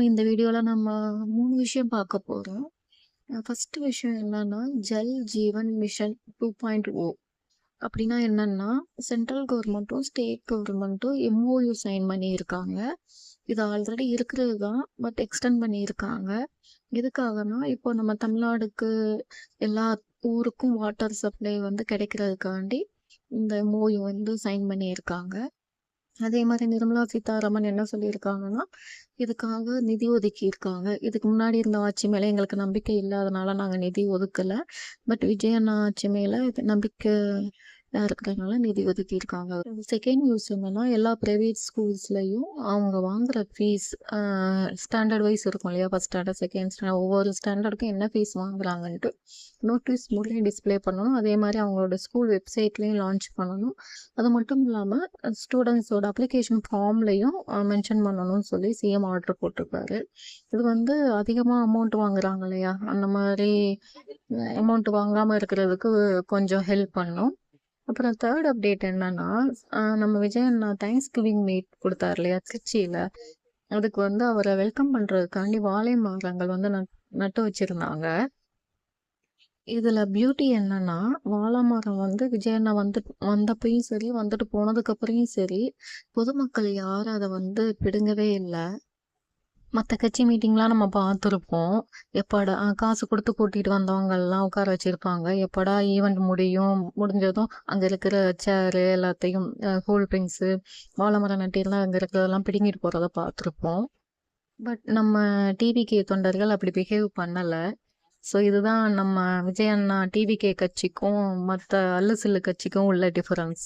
இந்த வீடியோல நம்ம 3 விஷயம் பார்க்க போறோம். ஃபர்ஸ்ட் விஷயம் என்னன்னா, ஜல் ஜீவன் மிஷன் 2.0 அப்படின்னா என்னன்னா, சென்ட்ரல் கவர்மெண்ட்டும், ஸ்டேட் கவர்மெண்ட்டும் MOU சைன் பண்ணியிருக்காங்க. இது ஆல்ரெடி இருக்கிறது தான். பட் எக்ஸ்டெண்ட் பண்ணியிருக்காங்க. எதுக்காகன்னா, இப்போ நம்ம தமிழ்நாடுக்கு எல்லா ஊருக்கும் வாட்டர் சப்ளை கிடைக்கிறதுக்காண்டி இந்த MOU சைன் பண்ணியிருக்காங்க. அதே மாரி நிர்மலா சீதாராமன் என்ன சொல்லியிருக்காங்கன்னா, இதுக்காக நிதி ஒதுக்கியிருக்காங்க. இதுக்கு முன்னாடி இருந்த ஆட்சி மேல எங்களுக்கு நம்பிக்கை இல்லாதனால நாங்க நிதி ஒதுக்கல. பட் விஜய் அண்ணா ஆட்சி மேல நம்பிக்கை இருக்கிறதுனால நிதி ஒதுக்கியிருக்காங்க. செகண்ட் நியூஸ் என்னன்னா, எல்லா பிரைவேட் ஸ்கூல்ஸ்லயும் அவங்க வாங்குற ஃபீஸ் ஸ்டாண்டர்ட் வைஸ் இருக்கும் இல்லையா? ஃபர்ஸ்ட் ஸ்டாண்டர்ட், செகண்ட் ஸ்டாண்டர்ட் ஒவ்வொரு ஸ்டாண்டர்டுக்கும் என்ன ஃபீஸ் வாங்குறாங்கன்ட்டு நோட்டீஸ் மூலம் டிஸ்ப்ளே பண்ணணும். அதே மாரி அவங்களோட ஸ்கூல் வெப்சைட்லயும் லான்ச் பண்ணணும். அது மட்டும் இல்லாம ஸ்டூடெண்ட்ஸோட அப்ளிகேஷன் ஃபார்ம்லயும் மென்ஷன் பண்ணணும்னு சொல்லி சிஎம் ஆர்டர் போட்டிருக்காரு. இது அதிகமா அமௌண்ட் வாங்குறாங்க இல்லையா? அந்த மாரி அமௌண்ட் வாங்காம இருக்கிறதுக்கு கொஞ்சம் ஹெல்ப் பண்ணும். அப்புறம் தேர்ட் அப்டேட் என்னன்னா, நம்ம விஜய் அண்ணா தேங்க்ஸ் கிவிங் மீட் குடுத்தாரு இல்லையா? திருச்சியில. அதுக்கு அவர வெல்கம் பண்றதுக்காண்டி வாழை மரங்கள் நட்டு வச்சிருந்தாங்க. இதுல பியூட்டி என்னன்னா, வாழை மரம் விஜய் அண்ணா வந்தப்பயும் சரி, வந்துட்டு போனதுக்கு அப்புறமும் சரி, பொதுமக்கள் யாரும் அத பிடுங்கவே இல்ல. மத்த கட்சி மீட்டிங்லாம் நம்ம பார்த்துருப்போம். எப்படா காசு குடுத்து கூட்டிட்டு வந்தவங்கலாம் உட்கார வச்சிருப்பாங்க. எப்படா ஈவெண்ட் முடியும், முடிஞ்சதும் அங்க இருக்கிற சேரு எல்லாத்தையும் கூல் ட்ரிங்க்ஸு, வாழை மரம் நட்டிலாம் அங்க இருக்கிறதெல்லாம் பிடுங்கிட்டு போறத பார்த்துருப்போம். பட் நம்ம டிவிகே தொண்டர்கள் அப்படி பிஹேவ் பண்ணல. ஸோ இதுதான் நம்ம விஜய் அண்ணா டிவிகே கட்சிக்கும் மத்த அல்லு சில்லு கட்சிக்கும் உள்ள டிஃபரன்ஸ்.